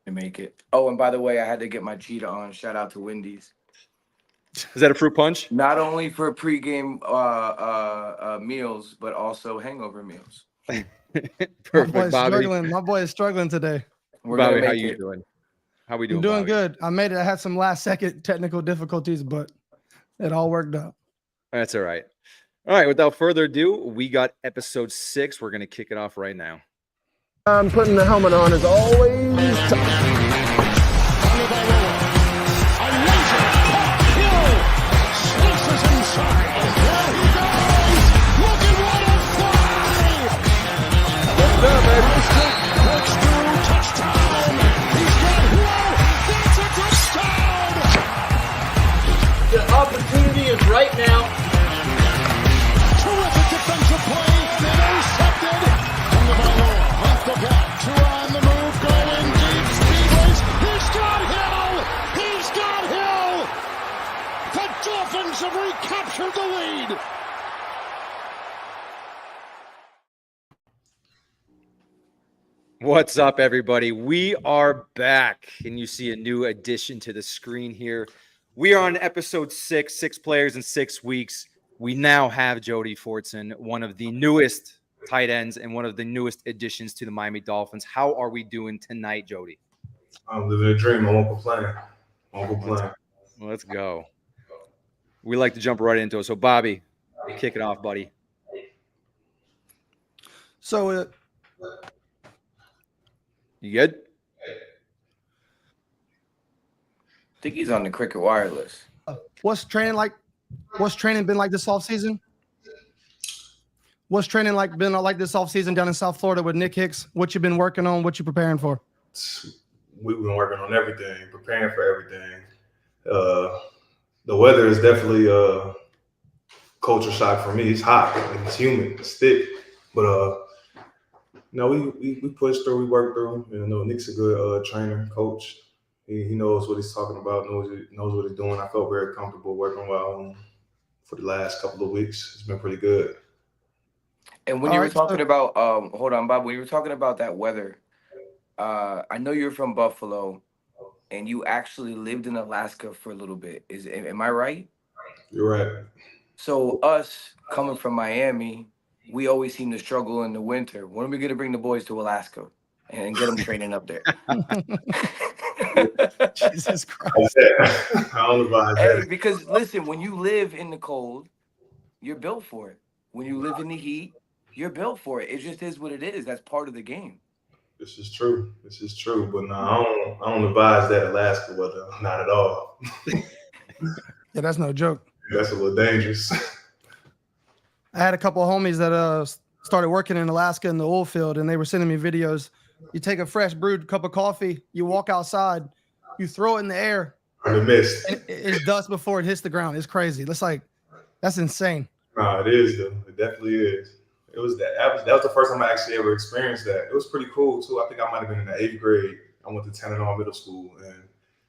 to make it. Oh, and by the way, I had to get my cheetah on. Shout out to Wendy's. Is that a fruit punch? Not only for pregame meals, but also hangover meals. My boy Perfect, is Bobby. struggling. My boy is struggling today. We're gonna Bobby, how make you it. doing? How we I'm doing, doing Bobby? good. I made it. I had some last second technical difficulties, but it all worked out. That's all right. All right, without further ado, we got episode 6. We're going to kick it off right now. I'm putting the helmet on as always. The opportunity is right now. Terrific defensive play. Intercepted. From the Balboa. Off the block. Two on the move. Going deep. Speed race. He's got Hill. He's got Hill. The Dolphins have recaptured the lead. What's up, everybody? We are back, and you see a new addition to the screen here. We are on episode 6, 6 players in 6 weeks. We now have Jody Fortson, one of the newest tight ends and one of the newest additions to the Miami Dolphins. How are we doing tonight, Jody? I'm living a dream. I won't complain. Let's go. We like to jump right into it. So, Bobby, kick it off, buddy. So, You good? I think he's on the Cricket Wireless. what's training like? What's training been like this offseason? What's training like been like this offseason down in South Florida with Nick Hicks? What you been working on? What you preparing for? We've been working on everything, preparing for everything. The weather is definitely a culture shock for me. It's hot and it's humid, it's thick, but we push through, we work through. You know, Nick's a good trainer, coach. He knows what he's talking about, knows what he's doing. I felt very comfortable working well for the last couple of weeks. It's been pretty good. And when you were talking about, hold on, Bob, when you were talking about that weather, I know you're from Buffalo, and you actually lived in Alaska for a little bit. Am I right? You're right. So us coming from Miami, we always seem to struggle in the winter. When are we gonna bring the boys to Alaska and get them training up there? Jesus Christ. I don't know about Hey, that. because listen, when you live in the cold, you're built for it. When you live in the heat, you're built for it. It just is what it is. That's part of the game. This is true. But no, I don't advise that Alaska weather. Not at all. Yeah, that's no joke. That's a little dangerous. I had a couple of homies that started working in Alaska in the oil field, and they were sending me videos. You take a fresh brewed cup of coffee, you walk outside, you throw it in the air, In the mist. and it's dust before it hits the ground. It's crazy. That's insane. No, it is though. It definitely is. It was that was the first time I actually ever experienced that. It was pretty cool too. I think I might have been in the 8th grade. I went to Tanana Middle School and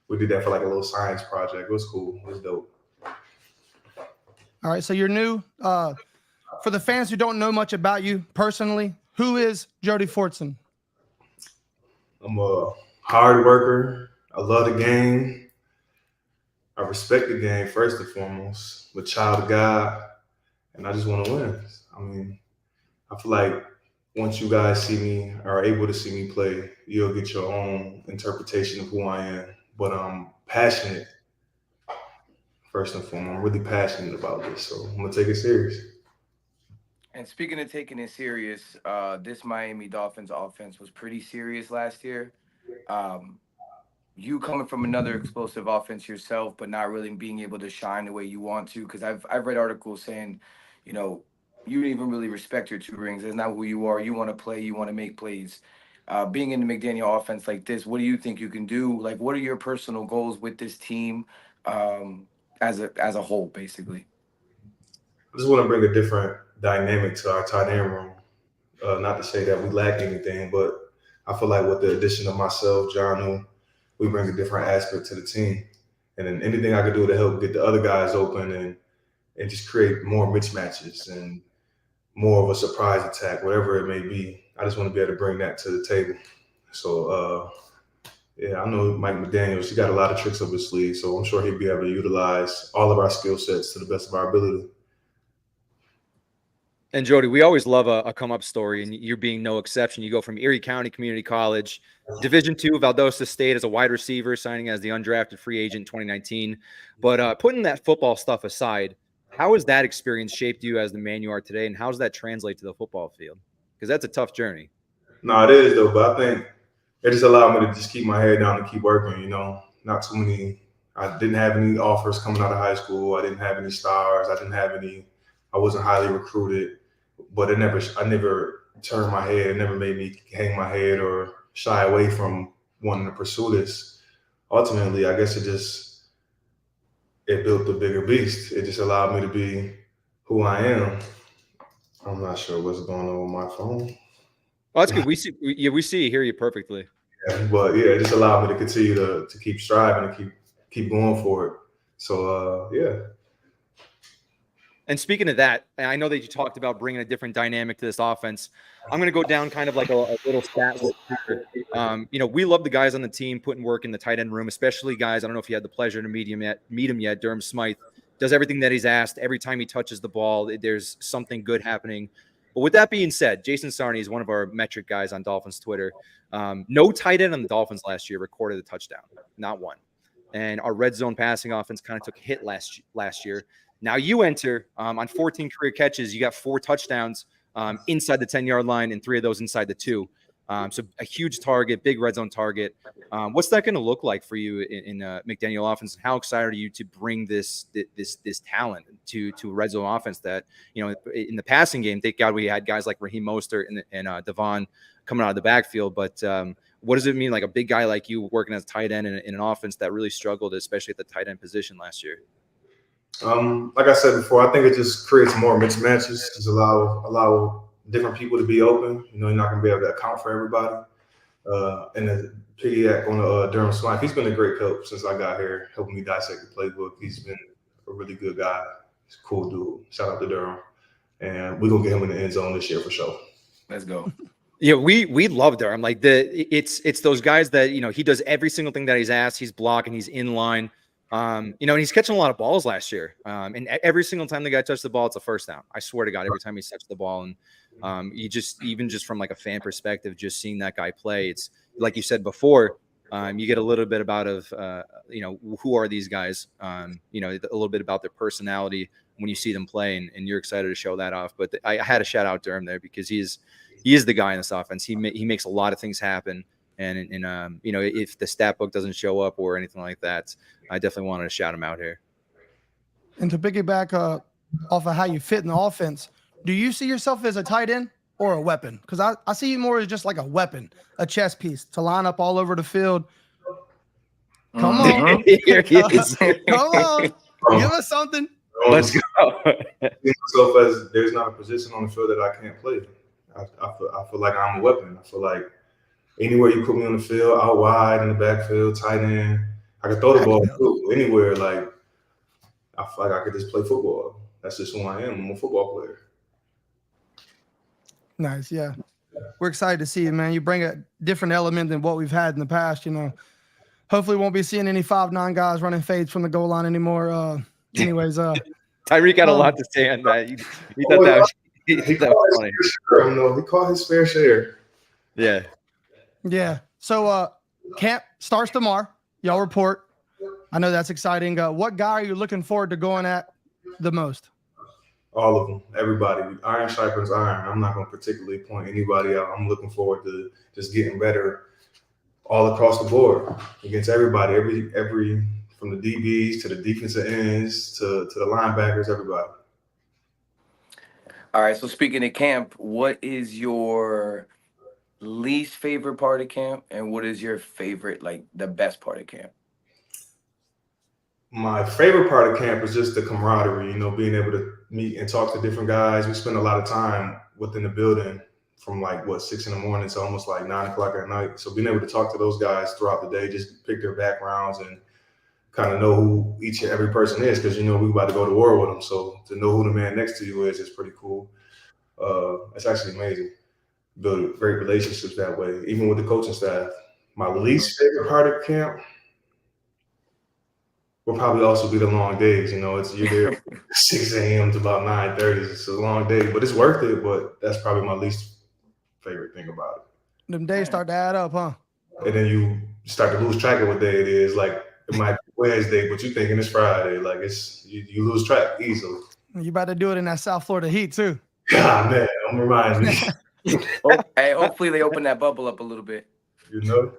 we did that for like a little science project. It was cool. It was dope. All right, so you're new. For the fans who don't know much about you personally, who is Jody Fortson? I'm a hard worker. I love the game. I respect the game first and foremost. I'm a child of God, and I just want to win. I mean, I feel like once you guys see me or are able to see me play, you'll get your own interpretation of who I am. But I'm passionate, first and foremost. I'm really passionate about this, so I'm gonna take it serious. And speaking of taking it serious, this Miami Dolphins offense was pretty serious last year. You coming from another explosive offense yourself, but not really being able to shine the way you want to, because I've read articles saying, you know, you don't even really respect your 2 rings. That's not who you are. You want to play. You want to make plays. Being in the McDaniel offense like this, what do you think you can do? Like, what are your personal goals with this team as a whole, basically? I just want to bring a different dynamic to our tight end room. Not to say that we lack anything, but I feel like with the addition of myself, John, we bring a different aspect to the team. And then anything I could do to help get the other guys open and just create more mismatches and more of a surprise attack, whatever it may be. I just want to be able to bring that to the table. So Yeah, I know Mike McDaniels. He got a lot of tricks up his sleeve, so I'm sure he'd be able to utilize all of our skill sets to the best of our ability. And Jody, we always love a come up story, and you're being no exception. You go from Erie County Community College, Division II, Valdosta State as a wide receiver, signing as the undrafted free agent in 2019. But putting that football stuff aside, how has that experience shaped you as the man you are today, and how does that translate to the football field? Because that's a tough journey. No, it is though, but I think it just allowed me to just keep my head down and keep working. Not too many. I didn't have any offers coming out of high school. I didn't have any stars. I didn't have any. I wasn't highly recruited, but I never turned my head. It never made me hang my head or shy away from wanting to pursue this. Ultimately, I guess it built a bigger beast. It just allowed me to be who I am. I'm not sure what's going on with my phone. Oh, that's good. We see, hear you perfectly. Yeah, but yeah, it just allowed me to continue to keep striving and keep going for it. So yeah. And speaking of that, I know that you talked about bringing a different dynamic to this offense. I'm going to go down kind of like a little stat list here. We love the guys on the team putting work in the tight end room, especially guys. I don't know if you had the pleasure to meet him yet. Durham Smythe does everything that he's asked. Every time he touches the ball, there's something good happening. But with that being said, Jason Sarney is one of our metric guys on Dolphins Twitter. No tight end on the Dolphins last year recorded a touchdown, not one. And our red zone passing offense kind of took a hit last year. Now you enter on 14 career catches. You got 4 touchdowns inside the 10-yard line and 3 of those inside the 2. So a huge target, big red zone target. What's that going to look like for you in McDaniel offense? And how excited are you to bring this talent to red zone offense that, in the passing game, thank God we had guys like Raheem Mostert and Devon coming out of the backfield. But what does it mean, like a big guy like you working as a tight end in an offense that really struggled, especially at the tight end position last year? Like I said before, I think it just creates more mismatches. Just allow different people to be open. You're not going to be able to account for everybody. And then piggyback on Durham Smythe, he's been a great coach since I got here, helping me dissect the playbook. He's been a really good guy. He's a cool dude. Shout out to Durham. And we're going to get him in the end zone this year for sure. Let's go. Yeah, we love Durham. Like it's those guys that, he does every single thing that he's asked. He's blocking, he's in line. And he's catching a lot of balls last year. And every single time the guy touched the ball, it's a first down. I swear to God, every time he touched the ball. And even just from like a fan perspective, just seeing that guy play, it's like you said before, you get a little bit about who are these guys, a little bit about their personality when you see them play, and you're excited to show that off. But I had to shout out Durham there because he is the guy in this offense. He makes a lot of things happen. And if the stat book doesn't show up or anything like that, I definitely wanted to shout him out here. And to piggyback off of how you fit in the offense, do you see yourself as a tight end or a weapon? Because I see you more as just like a weapon, a chess piece to line up all over the field. Come on. Here he is. Come on. Give us something. Let's go. Myself as there's not a position on the field that I can't play. I feel like I'm a weapon. I feel like anywhere you put me on the field, out wide, in the backfield, tight end, I can throw the ball anywhere. Like, I feel like I could just play football. That's just who I am. I'm a football player. Nice, yeah. We're excited to see you, man. You bring a different element than what we've had in the past, Hopefully won't be seeing any 5'9" guys running fades from the goal line anymore. Anyways, Tyreek got a lot to say on that. He thought that was funny. He caught his fair share. Yeah. Yeah. So camp starts tomorrow. Y'all report. I know that's exciting. What guy are you looking forward to going at the most? All of them, everybody. Iron sharpens iron. I'm not going to particularly point anybody out. I'm looking forward to just getting better all across the board against everybody. Every from the DBs to the defensive ends to the linebackers, everybody. All right. So speaking of camp, what is your least favorite part of camp, and what is your favorite, like the best part of camp? My favorite part of camp is just the camaraderie, being able to meet and talk to different guys. We spend a lot of time within the building from 6 a.m. to almost 9 o'clock at night. So being able to talk to those guys throughout the day, just pick their backgrounds and kind of know who each and every person is, because we about to go to war with them. So to know who the man next to you is pretty cool. It's actually amazing. Build great relationships that way, even with the coaching staff. My least favorite part of camp will probably also be the long days. You know, you're there 6 a.m. to about 9:30. It's a long day, but it's worth it. But that's probably my least favorite thing about it. Them days start to add up, huh? And then you start to lose track of what day it is. Like it might be Wednesday, but you thinking it's Friday. Like you lose track easily. You about to do it in that South Florida heat too. God man, I'm reminding me. Hey, hopefully they open that bubble up a little bit. You know.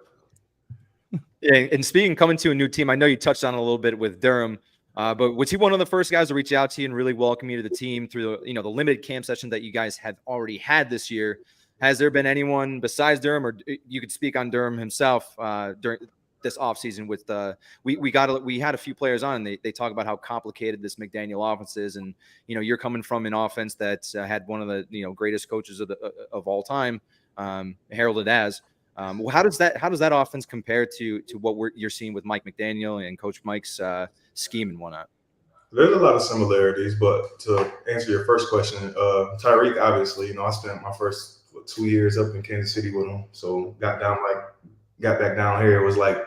Yeah, and speaking coming to a new team, I know you touched on it a little bit with Durham, but was he one of the first guys to reach out to you and really welcome you to the team through the limited camp session that you guys have already had this year? Has there been anyone besides Durham, or you could speak on Durham himself during this offseason with we had a few players on, and they talk about how complicated this McDaniel offense is, and you're coming from an offense that had one of the greatest coaches of all time, heralded as. How does that offense compare to what you're seeing with Mike McDaniel and Coach Mike's scheme and whatnot? There's a lot of similarities, but to answer your first question, Tyreek, obviously, I spent my first 2 years up in Kansas City with him, so got back down here. It was like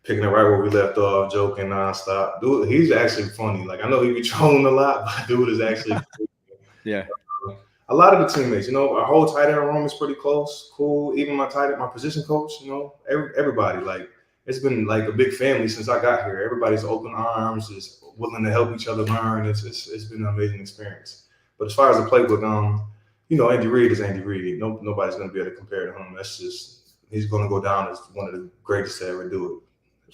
picking it right where we left off, joking nonstop. Dude, he's actually funny. Like I know he be trolling a lot, but dude is actually yeah. A lot of the teammates, our whole tight end room is pretty close, cool. Even my position coach, everybody. Like it's been like a big family since I got here. Everybody's open arms, is willing to help each other learn. It's been an amazing experience. But as far as the playbook, Andy Reid is Andy Reid. Nobody's going to be able to compare to him. He's going to go down as one of the greatest to ever do it.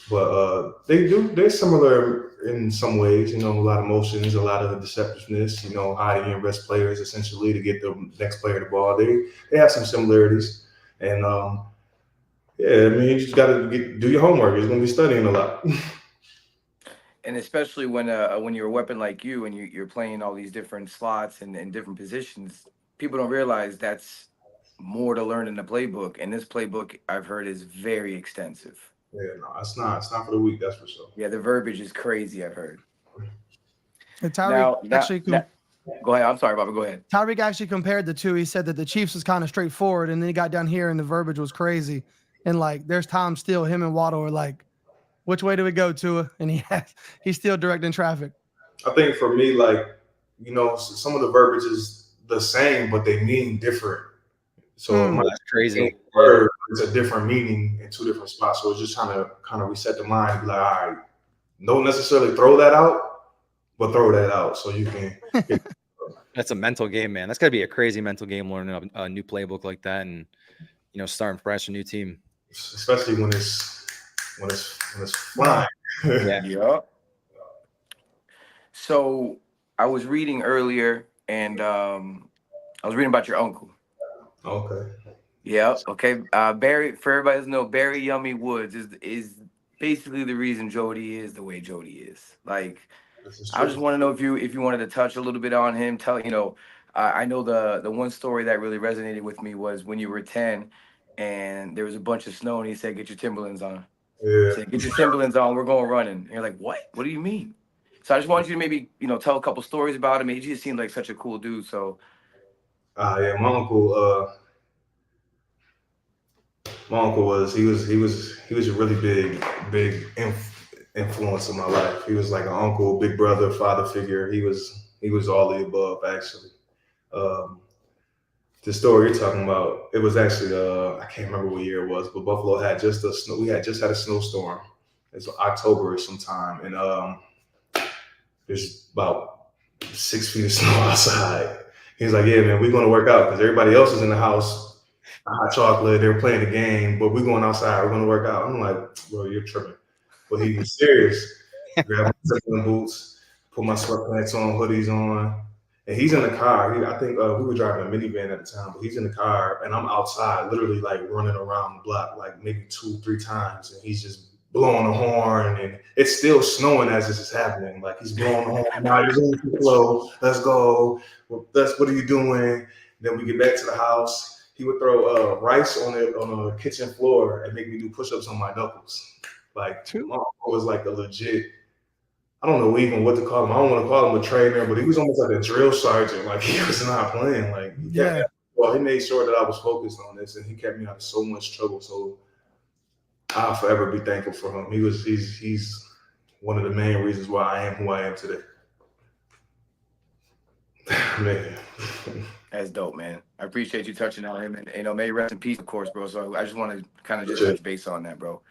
But they're similar in some ways, a lot of motions, a lot of deceptiveness, hiding and rest players essentially to get the next player the ball. They have some similarities. And you just got to do your homework. You're going to be studying a lot. And especially when you're a weapon like you and you're playing all these different slots and different positions, people don't realize that's more to learn in the playbook. And this playbook, I've heard, is very extensive. Yeah, no, it's not for the week, that's for sure. Yeah, the verbiage is crazy, I've heard. Tyreek go ahead. I'm sorry, Bobby. Go ahead. Tyreek actually compared the two. He said that the Chiefs was kind of straightforward, and then he got down here and the verbiage was crazy. And like, there's times still him and Waddle are like, which way do we go, Tua? And he's still directing traffic. I think for me, some of the verbiage is the same, but they mean different. So that's crazy. Word, it's a different meaning in two different spots. So it's just trying to kind of reset the mind and be like, all right, don't necessarily throw that out, but throw that out so you can. That's a mental game, man. That's got to be a crazy mental game learning a new playbook like that, and starting fresh, a new team, especially when it's flying. Yeah. So I was reading earlier, and I was reading about your uncle. Okay. Yeah. Okay. Barry, for everybody who doesn't know, Barry Yummy Woods is basically the reason Jody is the way Jody is. Like, I just want to know if you wanted to touch a little bit on him. I know the one story that really resonated with me was when you were 10, and there was a bunch of snow, and he said, "Get your Timberlands on." Yeah. He said, "Get your Timberlands on. We're going running." And you're like, "What? What do you mean?" So I just wanted you to maybe tell a couple stories about him. He just seemed like such a cool dude. So. Yeah, my uncle was a really big influence in my life. He was like an uncle, big brother, father figure. He was all the above, actually. The story you're talking about, it was actually I can't remember what year it was, but Buffalo had we had just had a snowstorm. It's October or sometime, and there's about 6 feet of snow outside. He's like, "Yeah, man, we're going to work out because everybody else is in the house, hot chocolate, they're playing the game, but we're going outside, we're going to work out." I'm like, "Bro, you're tripping." But he was serious. Grab my boots, put my sweatpants on, hoodies on, and he's in the car. I think we were driving a minivan at the time, but he's in the car, and I'm outside, literally like running around the block like maybe 2-3 times, and he's just blowing the horn, and it's still snowing as this is happening. Like he's blowing the horn. "Now you're going too slow. Let's go. What are you doing?" Then we get back to the house. He would throw rice on the kitchen floor and make me do push-ups on my knuckles. Like my uncle was like a legit. I don't know even what to call him. I don't want to call him a trainer, but he was almost like a drill sergeant. Like he was not playing. Like he made sure that I was focused on this, and he kept me out of so much trouble. So I'll forever be thankful for him. He's one of the main reasons why I am who I am today. Man. That's dope, man. I appreciate you touching on him, and may he rest in peace, of course, bro. So I just want to kind of just touch base on that, bro.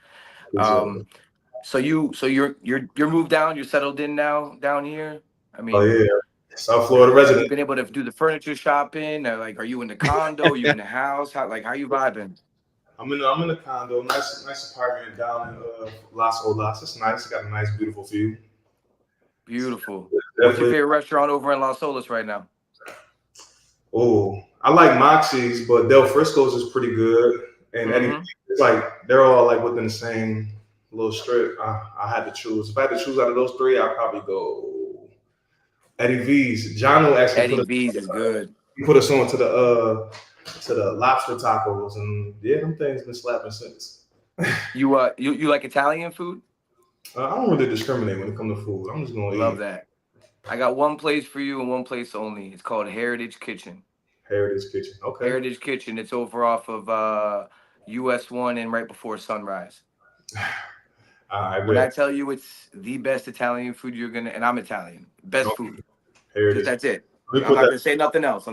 So you're moved down, you're settled in now down here. I mean, oh yeah, South Florida have you resident. been able to do the furniture shopping? Or like, are you in the condo? Are you in the house? How you vibing? I'm in a condo, nice apartment down in Las Olas. It's nice. It got a nice, beautiful view. Beautiful. What's your Definitely. favorite restaurant over in Las Olas right now? Oh, I like Moxie's, but Del Frisco's is pretty good. And Eddie, Mhm. it's like they're all like within the same little strip. I had to choose. If I had to choose out of those three, I'd probably go Eddie V's. John will actually Eddie V's is good. put us on to the lobster tacos, and yeah, them things been slapping since. You like Italian food? I don't really discriminate when it comes to food. I'm just gonna Love eat. that. I got one place for you and one place only. It's called Heritage Kitchen. Heritage Kitchen. Okay. Heritage Kitchen. It's over off of US 1 and right before Sunrise. When I tell you it's the best Italian food you're gonna, and I'm Italian, best food. Heritage. That's it. Let me I'm not gonna say nothing else.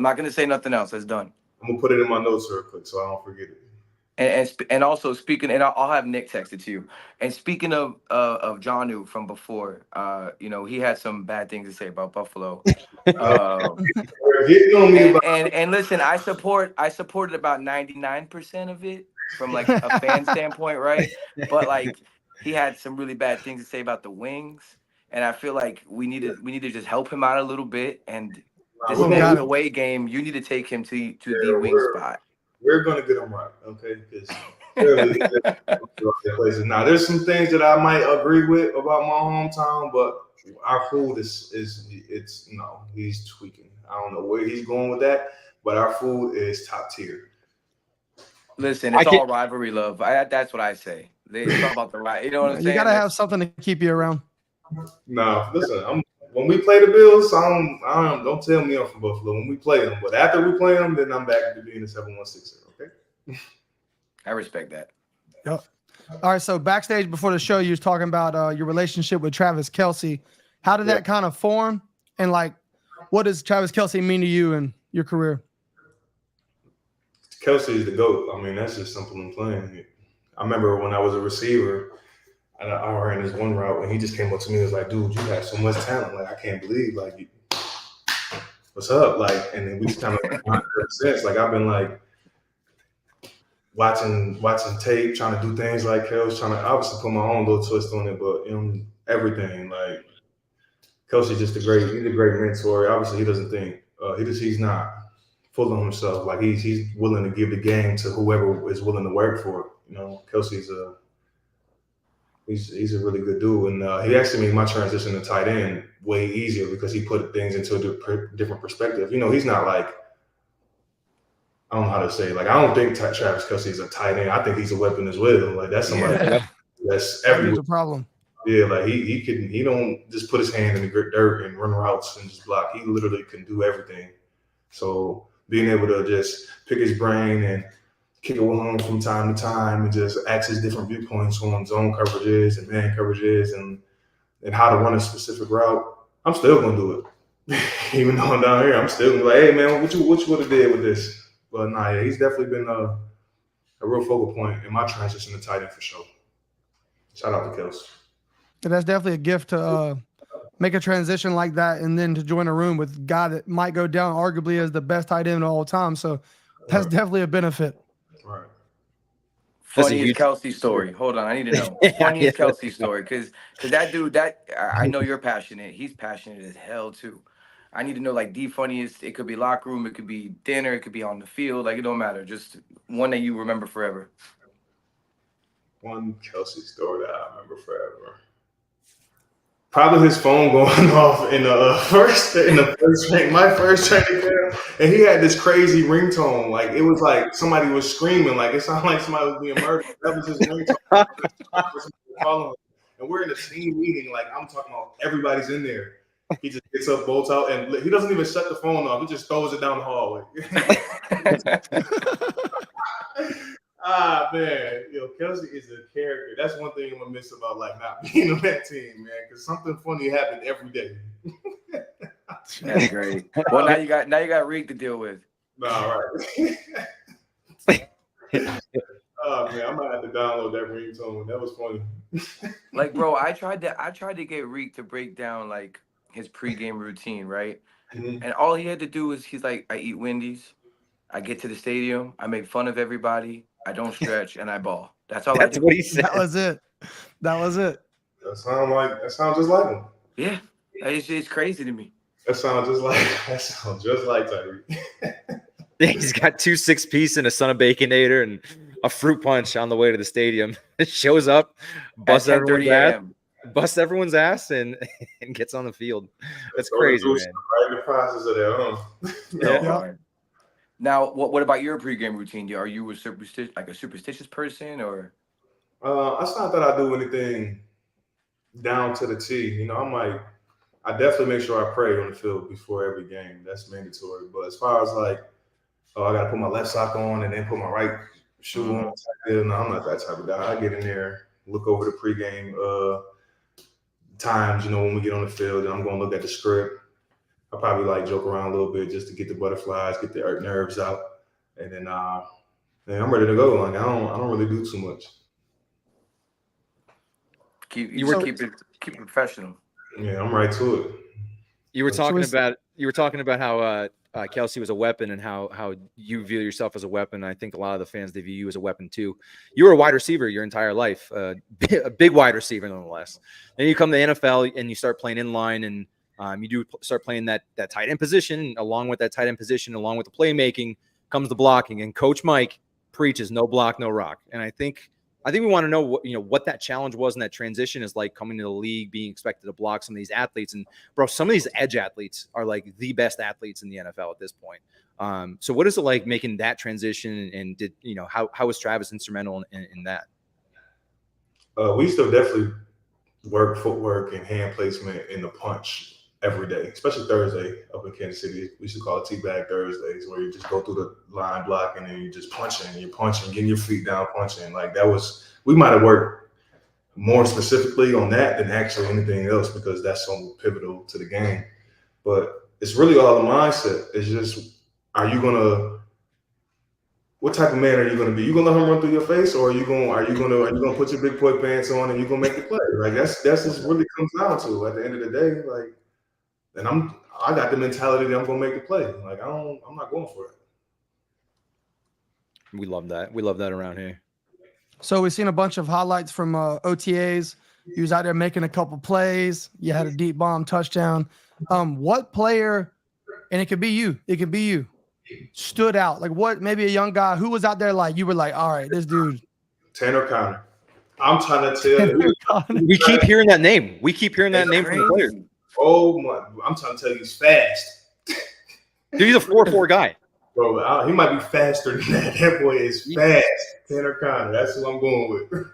That's done. I'm gonna put it in my notes real quick so I don't forget it. And also speaking, and I'll have Nick text it to you. And speaking of Jonu from before, he had some bad things to say about Buffalo. And listen, I supported about 99% of it from like a fan standpoint, right? But like he had some really bad things to say about the wings, and I feel like we need to just help him out a little bit. And this next away game, you need to take him to the wing spot. We're gonna get them right, okay? Because now there's some things that I might agree with about my hometown, but our food he's tweaking. I don't know where he's going with that, but our food is top tier. Listen, it's all rivalry love. That's what I say. It's all about the right. You know what I'm saying? You gotta have something to keep you around. No, listen. When we play the Bills, don't tell me I'm from Buffalo. When we play them, but after we play them, then I'm back to being a 716. Okay. I respect that. Yep. All right. So backstage before the show, you was talking about your relationship with Travis Kelce. How did that kind of form? And like, what does Travis Kelce mean to you and your career? Kelce is the GOAT. I mean, that's just simple and plain. I remember when I was a receiver, and I ran this one route, and he just came up to me and was like, "Dude, you have so much talent. Like, I can't believe, like, what's up?" Like, and then we just kind of ever since. Like, I've been like watching tape, trying to do things like Kelce, trying to obviously put my own little twist on it, but everything. Like, Kelce's just he's a great mentor. Obviously, he doesn't think he's not full of himself. Like, he's willing to give the game to whoever is willing to work for it. Kelce's He's a really good dude, and he actually made my transition to tight end way easier because he put things into a different perspective. He's not like, I don't know how to say it. Like, I don't think Travis Kelce is a tight end. I think he's a weapon as well. Like, that's somebody that's everywhere. That's a problem. Yeah, like he don't just put his hand in the dirt and run routes and just block. He literally can do everything. So being able to just pick his brain and kick it home from time to time and just access different viewpoints on zone coverages and man coverages and how to run a specific route, I'm still gonna do it. Even though I'm down here, I'm still gonna be like, hey man, what you would have did with this? But nah, he's definitely been a real focal point in my transition to tight end for sure. Shout out to Kels. Yeah, that's definitely a gift to make a transition like that and then to join a room with a guy that might go down arguably as the best tight end of all time. So that's definitely a benefit. Right. Funniest Kelce story. Hold on, I need to know. Funniest Kelce story, because that dude, I know you're passionate. He's passionate as hell too. I need to know like the funniest. It could be locker room, it could be dinner, it could be on the field. Like, it don't matter. Just one that you remember forever. One Kelce story that I remember forever. Probably his phone going off in the first my first training camp, and he had this crazy ringtone. Like, it was like somebody was screaming. Like, it sounded like somebody was being murdered. That was his ringtone. And we're in a team meeting. Like, I'm talking about everybody's in there. He just gets up, bolts out, and he doesn't even shut the phone off. He just throws it down the hallway. Man, Kelsey is a character. That's one thing I'm gonna miss about like not being on that team, man. Because something funny happened every day. That's great. Well, now you got Reek to deal with. Nah, right. Oh man, I might have to download that ringtone. That was funny. Like, bro, I tried to get Reek to break down like his pregame routine, right? Mhm. And all he had to do was he's like, I eat Wendy's, I get to the stadium, I make fun of everybody, I don't stretch, and I ball. That's all I That's do. what he said. That was it. That was it. That sounds just like him. Yeah, it's crazy to me. That sounds just like Tyreek. He's got 2 6-piece and a son of baconator and a fruit punch on the way to the stadium. Shows up, At busts everyone's 10:30 ass, a.m. and gets on the field. That's Throw the crazy, juice man. right in the process of that, huh? So Yeah. hard. Now, what about your pregame routine? Are you a superstitious person, or It's not that I do anything down to the T. I definitely make sure I pray on the field before every game. That's mandatory. But as far as like, I got to put my left sock on and then put my right shoe on. No, I'm not that type of guy. I get in there, look over the pregame times, when we get on the field, and I'm going to look at the script. I probably like joke around a little bit just to get the butterflies, get the nerves out, and then I'm ready to go. Like I don't really do too much. keep You were- keep it professional? Yeah, I'm right to it. You were So talking it's- about how Kelsey was a weapon and how you view yourself as a weapon. I think a lot of the fans, they view you as a weapon too. You were a wide receiver your entire life, a big wide receiver nonetheless. Then you come to the NFL and you start playing in line, and you do start playing that tight end position. Along with that tight end position, along with the playmaking, comes the blocking. And Coach Mike preaches no block, no rock. And I think we want to know what that challenge was and that transition is like coming to the league, being expected to block some of these athletes. And bro, some of these edge athletes are like the best athletes in the NFL at this point. So what is it like making that transition? And did how was Travis instrumental in that? We still definitely work footwork and hand placement in the punch every day, especially Thursday up in Kansas City. We used to call it Teabag Thursdays, where you just go through the line blocking and you just you're punching, getting your feet down, punching. Like we might have worked more specifically on that than actually anything else because that's so pivotal to the game. But it's really all the mindset. It's just, what type of man are you gonna be? You gonna let him run through your face, or are you gonna put your big boy pants on and you gonna make the play? Like that's just really comes down to at the end of the day. Like, and I got the mentality that I'm gonna make the play. Like I'm not going for it. We love that. We love that around here. So we've seen a bunch of highlights from OTAs. You was out there making a couple plays. You had a deep bomb touchdown. What player, and it could be you, stood out? Like what, maybe a young guy who was out there like you were like, all right, this dude. Tanner Connor. I'm trying to tell you. We keep hearing that name. We keep hearing that name from the players. Oh my! I'm trying to tell you, he's fast. Dude, he's a 4.4 guy. Bro, he might be faster than that. That boy is fast. Tanner Connor. That's who I'm going with.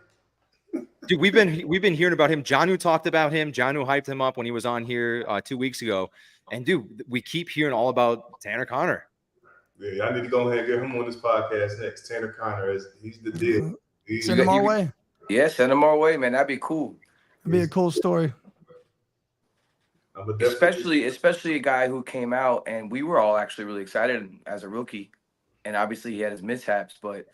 Dude, we've been hearing about him. Janu talked about him. Janu hyped him up when he was on here 2 weeks ago. And dude, we keep hearing all about Tanner Connor. Yeah, I need to go ahead and get him on this podcast next. Tanner Connor he's the deal. Send him our way. Yeah, send him our way, man. That'd be cool. It'd be a cool story. Especially a guy who came out, and we were all actually really excited as a rookie. And obviously he had his mishaps, but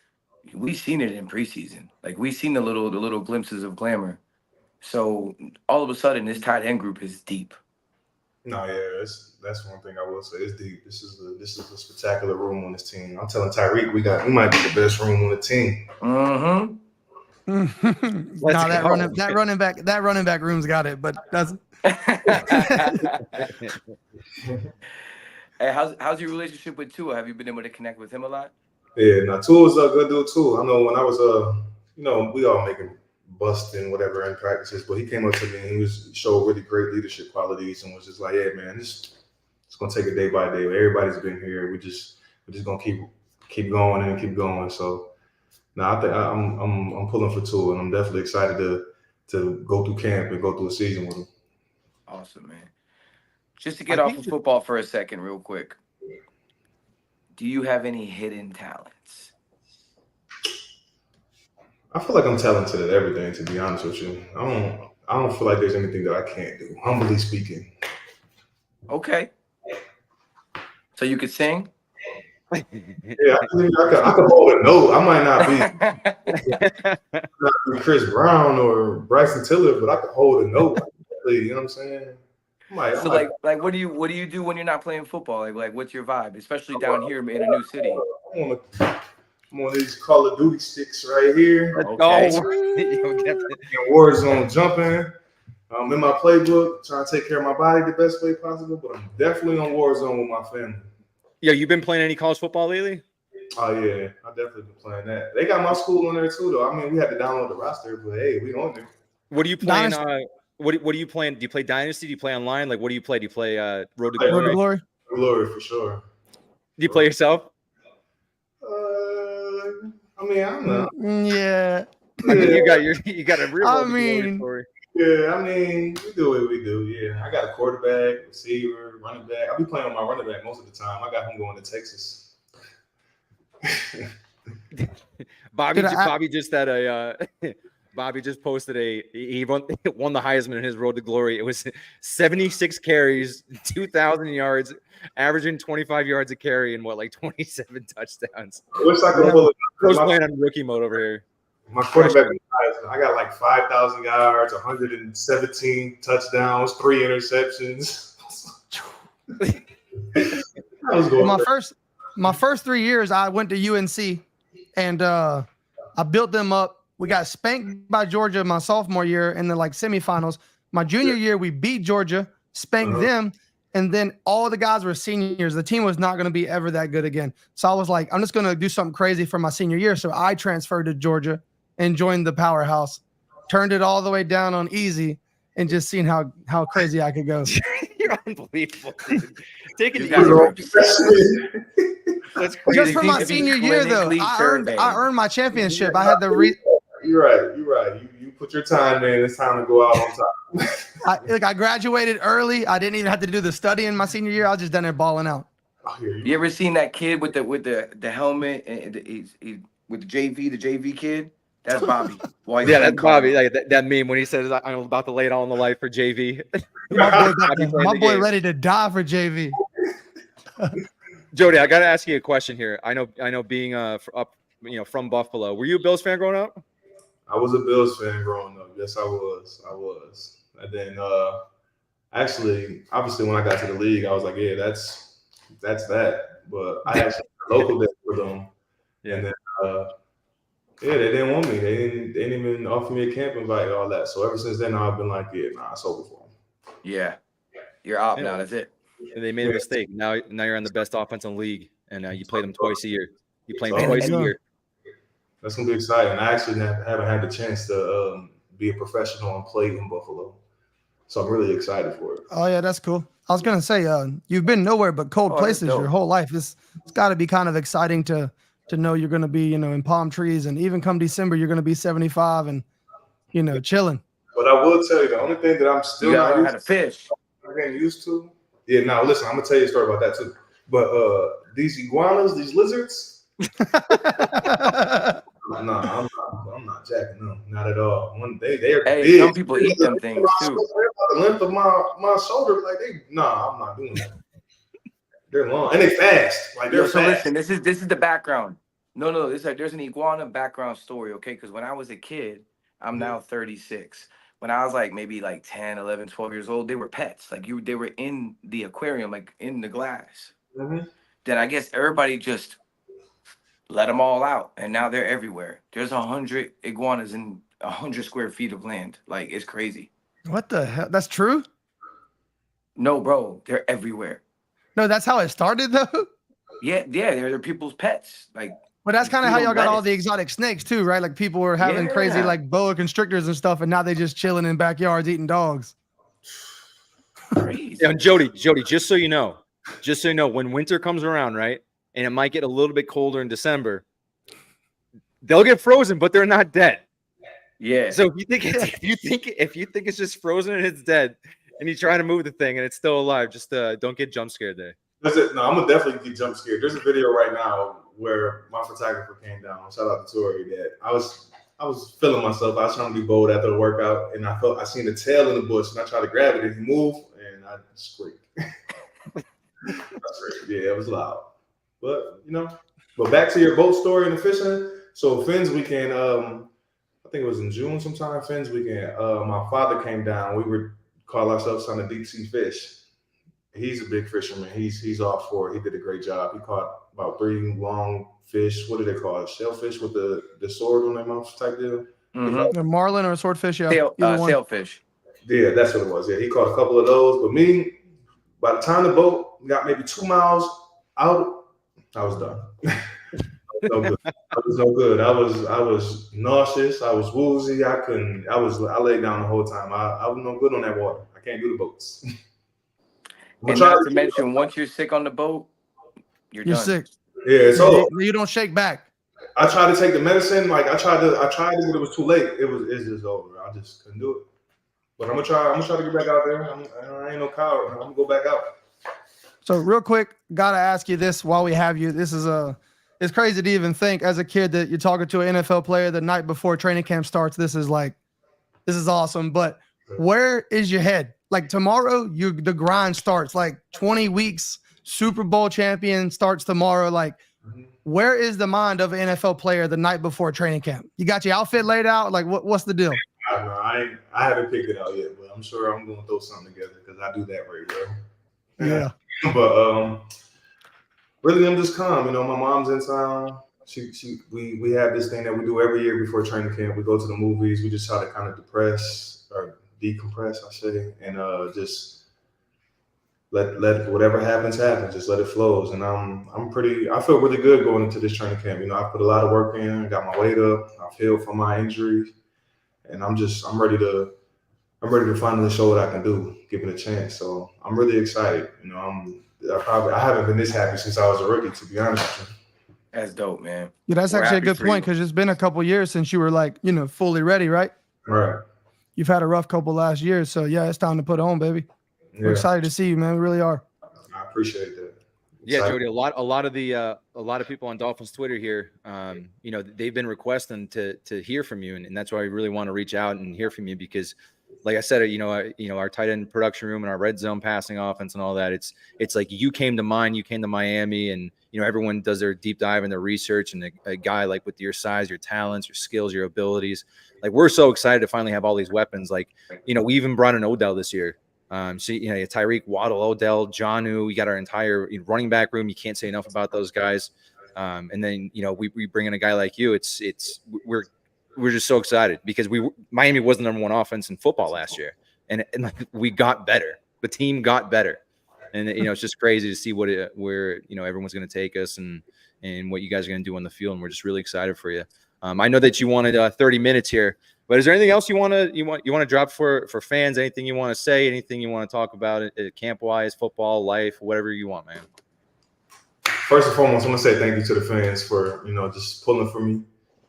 we seen it in preseason. Like we seen the little glimpses of glamour. So all of a sudden, this tight end group is deep. No, yeah, that's one thing I will say. It's deep. This is a spectacular room on this team. I'm telling Tyreek, we might be the best room on the team. Mm-hmm. That running back room's got it, but that's. Hey, how's your relationship with Tua? Have you been able to connect with him a lot? Yeah, now Tua's a good dude too. I know when I was we all making bust and whatever in practices, but he came up to me and he showed really great leadership qualities and was just like, "Yeah, man, it's gonna take it day by day. Everybody's been here. We're just gonna keep going and keep going." So now I think I'm pulling for Tua, and I'm definitely excited to go through camp and go through a season with him. Awesome, man. Just to get off of football for a second, real quick. Do you have any hidden talents? I feel like I'm talented at everything, to be honest with you. I don't feel like there's anything that I can't do, humbly speaking. Okay. So you could sing? Yeah, I could hold a note. I might not be Chris Brown or Bryson Tiller, but I could hold a note. You know what I'm saying? So what do you do when you're not playing football? Like what's your vibe, especially down here in a new city? I'm on these Call of Duty sticks right here. Okay. In Warzone jumping. I'm in my playbook, trying to take care of my body the best way possible, but I'm definitely on Warzone with my family. Yo, you been playing any college football lately? Oh yeah, I definitely been playing that. They got my school on there too, though. I mean, we had to download the roster, but hey, we on there. What are you playing? What are you playing? Do you play Dynasty? Do you play online? Like, what do you play? Do you play Road to Glory? Road to Glory. Glory for sure. Do you play yourself? I mean, I don't know. Yeah. I mean, you got a real. I mean, story. Yeah, I mean, we do what we do. Yeah, I got a quarterback, receiver, running back. I'll be playing with my running back most of the time. I got him going to Texas. Bobby just posted he won the Heisman in his Road to Glory. It was 76 carries, 2,000 yards, averaging 25 yards a carry, and 27 touchdowns. I wish I could pull it. I was playing on rookie mode over here. My quarterback, I got like 5,000 yards, 117 touchdowns, 3 interceptions. My first 3 years, I went to UNC, and I built them up. We got spanked by Georgia my sophomore year in the semifinals. My junior year, we beat Georgia, spanked them, and then all the guys were seniors. The team was not going to be ever that good again. So I was like, I'm just going to do something crazy for my senior year. So I transferred to Georgia and joined the powerhouse, turned it all the way down on easy, and just seen how crazy I could go. You're unbelievable, dude. Take it easy. That's crazy. Just for my senior year, though, I earned my championship. I had the You're right. You put your time in. It's time to go out on top. I graduated early. I didn't even have to do the studying my senior year. I was just done there balling out. You ever seen that kid with the helmet and with the JV kid? That's Bobby. Yeah, that's Bobby. Like that meme when he says, "I'm about to lay it all on the life for JV." my boy ready to die for JV. Jody, I got to ask you a question here. I know, being from Buffalo, were you a Bills fan growing up? I was a Bills fan growing up. Yes, I was. And then, actually, obviously, when I got to the league, I was like, yeah, that's that. But I actually local day for them. Yeah. And then, they didn't want me. They didn't even offer me a camp invite and all that. So ever since then, I've been like, yeah, nah, it's over for them. Yeah, you're out now. That's it. And they made a mistake. Now you're in the best offense in the league, and you play them twice a year. You play them twice a year. That's gonna be exciting. I actually haven't had the chance to be a professional and play in Buffalo, so I'm really excited for it. Oh yeah, that's cool. I was gonna say, you've been nowhere but cold places your whole life. It's got to be kind of exciting to know you're gonna be in palm trees, and even come December you're gonna be 75 and chilling. But I will tell you, the only thing that I'm still not used to fish. I'm getting used to. Yeah, now listen, I'm gonna tell you a story about that too. But these iguanas, these lizards. No, I'm not jacking them. Not at all. They are big. Some people eat them things too. The length of my shoulder, I'm not doing that. They're long and they fast. They're fast. Listen, this is the background. No, there's an iguana background story, okay? Because when I was a kid, I'm now 36. When I was maybe 10, 11, 12 years old, they were pets. They were in the aquarium, in the glass. Mm-hmm. Then I guess everybody just let them all out, and now they're everywhere. There's 100 iguanas in 100 square feet of land. It's crazy. What the hell? That's true? No, bro, they're everywhere. No, that's how it started, though? Yeah, they're people's pets. But that's kind of how y'all got all the exotic snakes, too, right? People were having crazy, boa constrictors and stuff, and now they just chilling in backyards eating dogs. Crazy. Yeah, Jody, just so you know, when winter comes around, right? And it might get a little bit colder in December. They'll get frozen, but they're not dead. Yeah. So if you think it's just frozen and it's dead, and you try to move the thing and it's still alive, just don't get jump scared there. No, I'm gonna definitely get jump scared. There's a video right now where my photographer came down. Shout out to Tori. That I was was feeling myself. I was trying to be bold after the workout, and I seen the tail in the bush, and I tried to grab it, and he moved, and I screamed. Yeah, it was loud. But but back to your boat story and the fishing. So Fins weekend, I think it was in June sometime. Fins weekend, my father came down. We would call ourselves on a deep sea fish. He's a big fisherman. He's all for it. He did a great job. He caught about 3 long fish. What do they call it? Shellfish with the sword on their mouth type deal. A marlin or a swordfish, yeah. Sailfish. Yeah, that's what it was. Yeah, he caught a couple of those. But me, by the time the boat got maybe 2 miles out, I was done. No good. I was no good. I was nauseous. I was woozy. I laid down the whole time. I was no good on that water. I can't do the boats. And not to mention, once you're sick on the boat, you're done. Sick. Yeah, so you don't shake back. I tried to take the medicine. Like I tried to, but it was too late. It's just over. I just couldn't do it. But I'm gonna try to get back out there. I ain't no coward. I'm gonna go back out. So real quick, gotta ask you this while we have you. This is it's crazy to even think as a kid that you're talking to an NFL player the night before training camp starts. This is awesome. But where is your head? Like tomorrow, the grind starts. Like 20 weeks, Super Bowl champion starts tomorrow. Like, where is the mind of an NFL player the night before training camp? You got your outfit laid out? Like, what's the deal? I haven't picked it out yet, but I'm sure I'm gonna throw something together because I do that very well. Yeah. But really, I'm just calm. My mom's in town. We have this thing that we do every year before training camp. We go to the movies. We just try to kind of decompress, I say, and just let whatever happens happen. Just let it flows. And I feel really good going into this training camp. I put a lot of work in, got my weight up, I've healed from my injuries, and I'm ready to finally show what I can do, given a chance. So I'm really excited. I haven't been this happy since I was a rookie, to be honest with you. That's dope, man. Yeah, that's actually a good point because it's been a couple years since you were fully ready, right? Right. You've had a rough couple last years, so yeah, it's time to put on, baby. Yeah. We're excited to see you, man. We really are. I appreciate that. Yeah, Jody. A lot of people on Dolphins Twitter here, they've been requesting to hear from you, and that's why we really want to reach out and hear from you because, like I said, our tight end production room and our red zone passing offense and all that. It's like you came to mind, you came to Miami, and everyone does their deep dive and their research. And a guy like with your size, your talents, your skills, your abilities, like we're so excited to finally have all these weapons. Like we even brought in Odell this year. Tyreek, Waddle, Odell, Jonnu. We got our entire running back room. You can't say enough about those guys. And then we bring in a guy like you. We're just so excited because Miami was the number 1 offense in football last year, and we got better. The team got better, and it's just crazy to see where everyone's going to take us and what you guys are going to do on the field. And we're just really excited for you. I know that you wanted 30 minutes here, but is there anything else you want to drop for fans? Anything you want to say? Anything you want to talk about camp wise, football, life, whatever you want, man. First and foremost, I want to say thank you to the fans for just pulling for me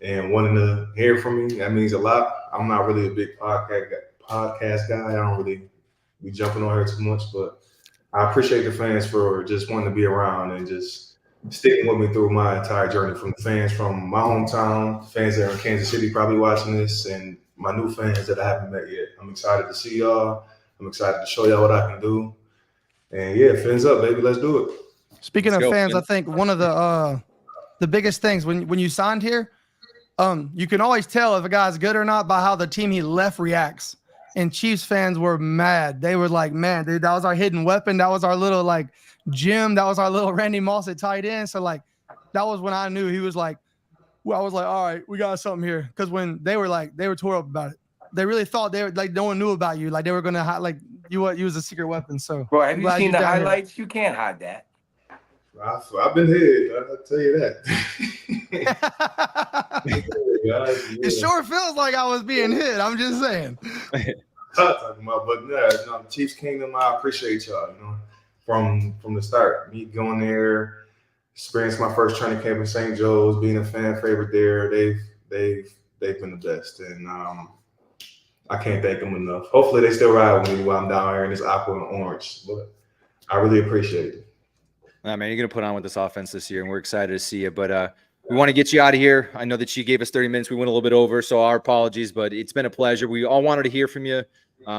and wanting to hear from me. That means a lot. I'm not really a big podcast guy. I don't really be jumping on here too much, but I appreciate the fans for just wanting to be around and just sticking with me through my entire journey, from the fans from my hometown, fans that are in Kansas City probably watching this, and my new fans that I haven't met yet. I'm excited to see y'all. I'm excited to show y'all what I can do. And yeah, fins up, baby. Let's do it. Speaking of fans, I think one of the biggest things when you signed here, you can always tell if a guy's good or not by how the team he left reacts. And Chiefs fans were mad. They were like, man, dude, that was our hidden weapon. That was our little Jim. That was our little Randy Moss at tight end. So that was when I knew he was I was like, all right, we got something here. Because when they were tore up about it. They really thought no one knew about you. They were gonna hide you was a secret weapon. So bro, have you seen the highlights? Here. You can't hide that. I've been hit. I'll tell you that. It sure feels like I was being hit. I'm just saying. Talking about, but yeah, Chiefs Kingdom. I appreciate y'all. From the start, me going there, experienced my first training camp in St. Joe's, being a fan favorite there. They've been the best, and I can't thank them enough. Hopefully, they still ride with me while I'm down here in this aqua and orange. But I really appreciate it. Man, you're gonna put on with this offense this year, and we're excited to see you. But We want to get you out of here. I know that she gave us 30 minutes. We went a little bit over, so our apologies, but it's been a pleasure. We all wanted to hear from you.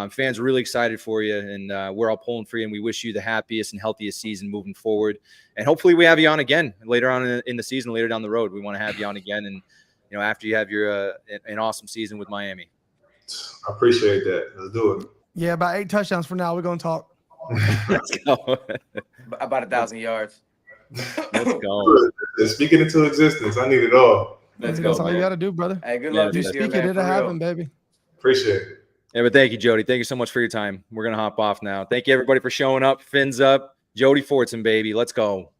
Fans are really excited for you, and we're all pulling for you, and we wish you the happiest and healthiest season moving forward. And hopefully we have you on again later on in the season, later down the road. We want to have you on again, and after you have your an awesome season with Miami. I appreciate that. Let's do it. Yeah, about 8 touchdowns for now. We're going to talk. Let's go. About 1,000 yards. Let's go. Speaking into existence, I need it all. Let's That's go, all man. you got to do, brother. Hey, good Yeah, luck You this year, speak man. it, it'll for real. happen, baby. Appreciate it. Yeah, but thank you, Jody. Thank you so much for your time. We're going to hop off now. Thank you, everybody, for showing up. Fins up. Jody Fortson, baby. Let's go.